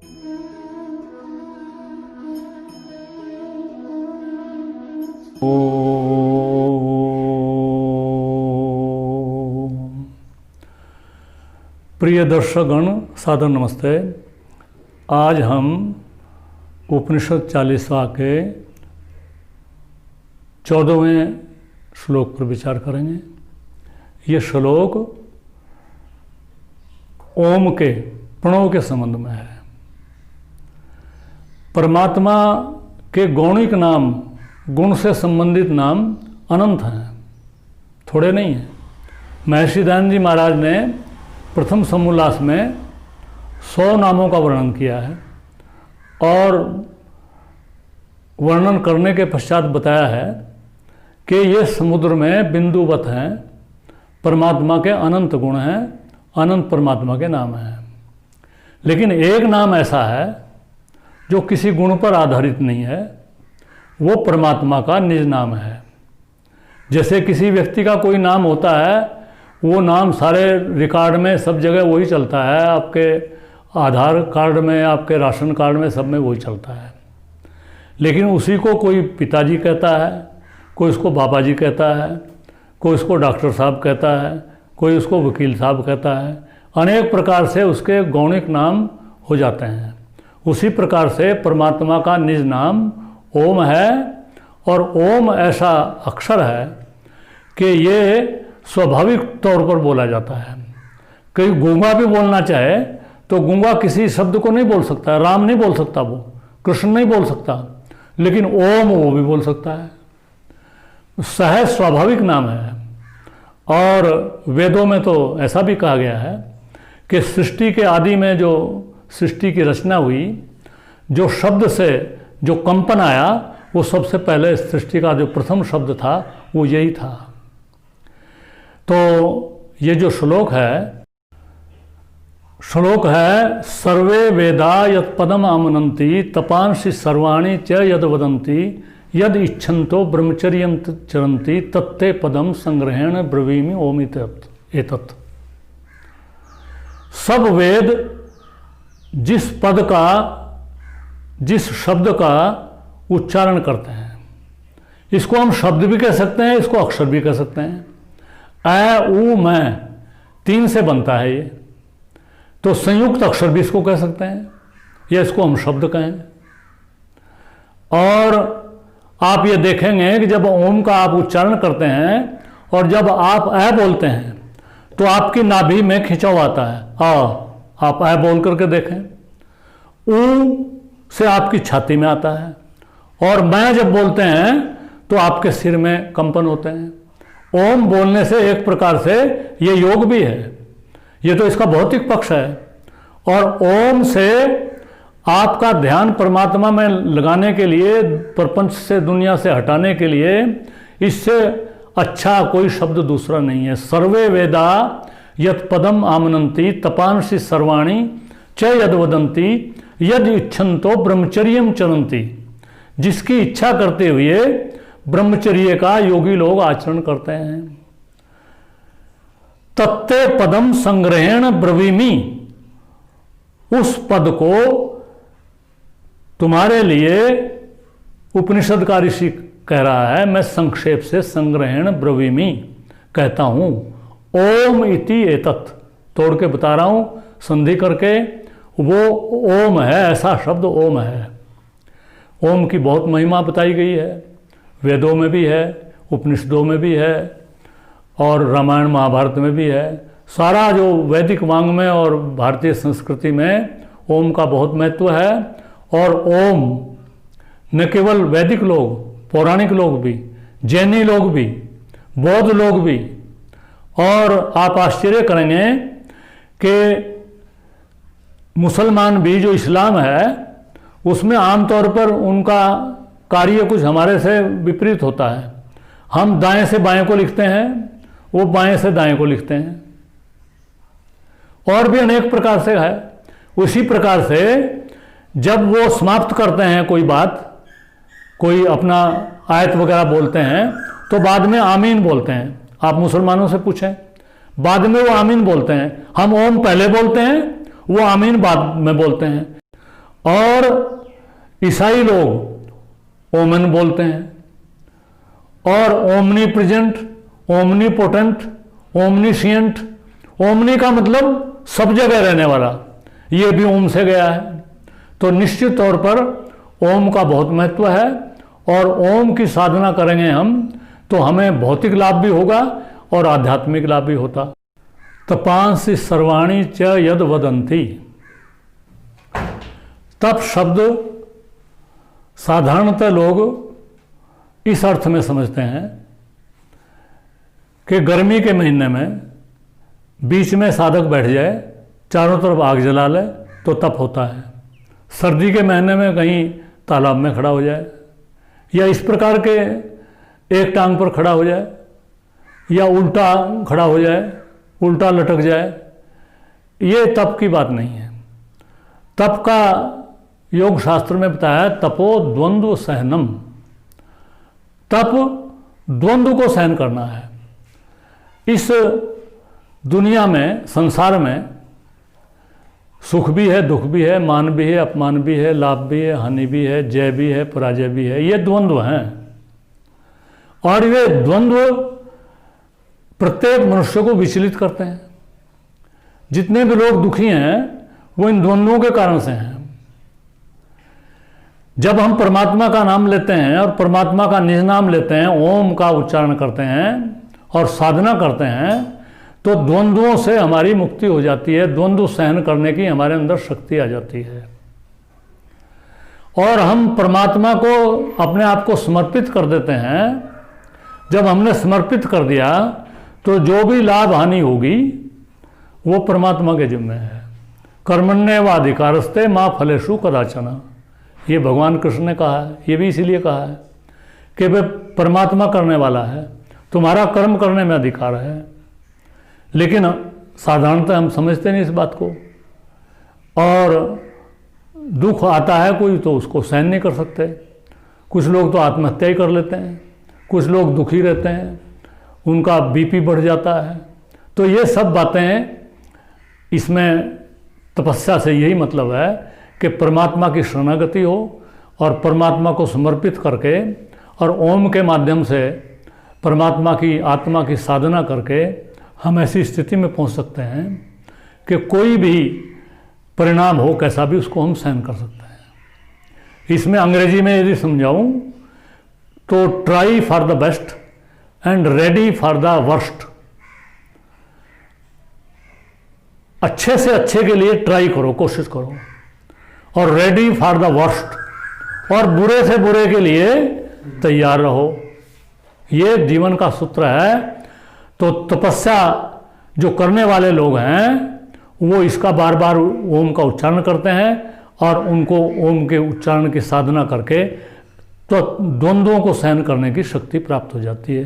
प्रिय दर्शकगण, सादर नमस्ते। आज हम उपनिषद 40वां के 14वें श्लोक पर विचार करेंगे। ये श्लोक ओम के प्रणव के संबंध में है। परमात्मा के गौणिक नाम, गुण से संबंधित नाम अनंत हैं, थोड़े नहीं हैं। महर्षि दयानंद जी महाराज ने प्रथम समोल्लास में 100 नामों का वर्णन किया है और वर्णन करने के पश्चात बताया है कि ये समुद्र में बिंदुवत हैं, परमात्मा के अनंत गुण हैं, अनंत परमात्मा के नाम हैं। लेकिन एक नाम ऐसा है जो किसी गुण पर आधारित नहीं है, वो परमात्मा का निज नाम है। जैसे किसी व्यक्ति का कोई नाम होता है, वो नाम सारे रिकॉर्ड में सब जगह वही चलता है, आपके आधार कार्ड में, आपके राशन कार्ड में, सब में वही चलता है। लेकिन उसी को कोई पिताजी कहता है, कोई उसको बाबा जी कहता है, कोई उसको डॉक्टर साहब कहता है, कोई उसको वकील साहब कहता है। अनेक प्रकार से उसके गौणिक नाम हो जाते हैं। उसी प्रकार से परमात्मा का निज नाम ओम है, और ओम ऐसा अक्षर है कि ये स्वाभाविक तौर पर बोला जाता है। कहीं गूंगा भी बोलना चाहे तो गूंगा किसी शब्द को नहीं बोल सकता, राम नहीं बोल सकता, वो कृष्ण नहीं बोल सकता, लेकिन ओम वो भी बोल सकता है। सहज स्वाभाविक नाम है। और वेदों में तो ऐसा भी कहा गया है कि सृष्टि के आदि में जो सृष्टि की रचना हुई, जो शब्द से जो कंपन आया, वो सबसे पहले सृष्टि का जो प्रथम शब्द था वो यही था। तो ये जो श्लोक है सर्वे वेदा यत् पदम आमनन्ति तपांसि सर्वाणि च यद वदन्ति यद इच्छन्तो ब्रह्मचर्यं चरन्ति तत्ते पदम संग्रहेण ब्रवीमि ओम एतत्। सब वेद जिस पद का, जिस शब्द का उच्चारण करते हैं, इसको हम शब्द भी कह सकते हैं, इसको अक्षर भी कह सकते हैं। ऐ ऊ मैं 3 से बनता है ये, तो संयुक्त अक्षर भी इसको कह सकते हैं, या इसको हम शब्द कहें। और आप ये देखेंगे कि जब ओम का आप उच्चारण करते हैं और जब आप ऐ बोलते हैं तो आपकी नाभि में खिंचाव आता है। आप ऐ बोल करके देखें। ऊ से आपकी छाती में आता है, और मैं जब बोलते हैं तो आपके सिर में कंपन होते हैं। ओम बोलने से एक प्रकार से ये योग भी है, ये तो इसका भौतिक पक्ष है। और ओम से आपका ध्यान परमात्मा में लगाने के लिए, प्रपंच से, दुनिया से हटाने के लिए, इससे अच्छा कोई शब्द दूसरा नहीं है। सर्वे वेदा यत् पदम आमनन्ति तपांसि सर्वाणि च यद वदन्ति यद इच्छन्तो ब्रह्मचर्यं चरन्ति। जिसकी इच्छा करते हुए ब्रह्मचर्य का योगी लोग आचरण करते हैं। तत्ते पदम संग्रहेण ब्रवीमि, उस पद को तुम्हारे लिए उपनिषद का ऋषि कह रहा है, मैं संक्षेप से संग्रहेण ब्रवीमि कहता हूं। ओम इति एतत् तोड़ के बता रहा हूं, संधि करके। वो ओम है, ऐसा शब्द ओम है। ओम की बहुत महिमा बताई गई है, वेदों में भी है, उपनिषदों में भी है, और रामायण महाभारत में भी है। सारा जो वैदिक वाङ्मय और भारतीय संस्कृति में ओम का बहुत महत्व है। और ओम न केवल वैदिक लोग, पौराणिक लोग भी, जैनी लोग भी, बौद्ध लोग भी, और आप आश्चर्य करेंगे कि मुसलमान भी, जो इस्लाम है, उसमें आमतौर पर उनका कार्य कुछ हमारे से विपरीत होता है। हम दाएं से बाएं को लिखते हैं, वो बाएं से दाएं को लिखते हैं, और भी अनेक प्रकार से है। उसी प्रकार से जब वो समाप्त करते हैं कोई बात, कोई अपना आयत वगैरह बोलते हैं, तो बाद में आमीन बोलते हैं। आप मुसलमानों से पूछें, बाद में वो आमीन बोलते हैं। हम ओम पहले बोलते हैं, वो आमीन बाद में बोलते हैं। और ईसाई लोग ओमन बोलते हैं, और omni present, omni potent, omniscient, omni का मतलब सब जगह रहने वाला, ये भी ओम से गया है। तो निश्चित तौर पर ओम का बहुत महत्व है, और ओम की साधना करेंगे हम तो हमें भौतिक लाभ भी होगा और आध्यात्मिक लाभ भी होता। तपांसि सर्वाणि च यद वदन्ति। तप शब्द साधारणतः लोग इस अर्थ में समझते हैं कि गर्मी के महीने में बीच में साधक बैठ जाए, चारों तरफ आग जला ले तो तप होता है। सर्दी के महीने में कहीं तालाब में खड़ा हो जाए, या इस प्रकार के एक टांग पर खड़ा हो जाए, या उल्टा खड़ा हो जाए, उल्टा लटक जाए, ये तप की बात नहीं है। तप का योग शास्त्र में बताया है, तपो द्वंद्व सहनम। तप द्वंद्व को सहन करना है। इस दुनिया में, संसार में सुख भी है, दुख भी है, मान भी है, अपमान भी है, लाभ भी है, हानि भी है, जय भी है, पराजय भी है, ये द्वंद्व हैं। और ये द्वंद्व प्रत्येक मनुष्य को विचलित करते हैं। जितने भी लोग दुखी हैं वो इन द्वंद्वों के कारण से हैं। जब हम परमात्मा का नाम लेते हैं और परमात्मा का निज नाम लेते हैं, ओम का उच्चारण करते हैं और साधना करते हैं, तो द्वंद्वों से हमारी मुक्ति हो जाती है, द्वंद्व सहन करने की हमारे अंदर शक्ति आ जाती है, और हम परमात्मा को, अपने आप को समर्पित कर देते हैं। जब हमने समर्पित कर दिया तो जो भी लाभ हानि होगी वो परमात्मा के जिम्मे है। कर्मण्येवाधिकारस्ते मा फलेषु कदाचन, ये भगवान कृष्ण ने कहा है। ये भी इसीलिए कहा है कि वे परमात्मा करने वाला है, तुम्हारा कर्म करने में अधिकार है। लेकिन साधारणतः हम समझते नहीं इस बात को, और दुख आता है कोई तो उसको सहन नहीं कर सकते। कुछ लोग तो आत्महत्या ही कर लेते हैं, कुछ लोग दुखी रहते हैं, उनका बीपी बढ़ जाता है। तो ये सब बातें, इसमें तपस्या से यही मतलब है कि परमात्मा की शरणागति हो और परमात्मा को समर्पित करके और ओम के माध्यम से परमात्मा की, आत्मा की साधना करके हम ऐसी स्थिति में पहुंच सकते हैं कि कोई भी परिणाम हो कैसा भी, उसको हम सहन कर सकते हैं। इसमें अंग्रेजी में यदि समझाऊं तो try for the best and ready for the worst. अच्छे से अच्छे के लिए ट्राई करो, कोशिश करो, और रेडी फॉर द वर्स्ट, और बुरे से बुरे के लिए तैयार रहो। ये जीवन का सूत्र है। तो तपस्या जो करने वाले लोग हैं वो इसका बार बार ओम का उच्चारण करते हैं, और उनको ओम के उच्चारण की साधना करके तो द्वंद्वों को सहन करने की शक्ति प्राप्त हो जाती है।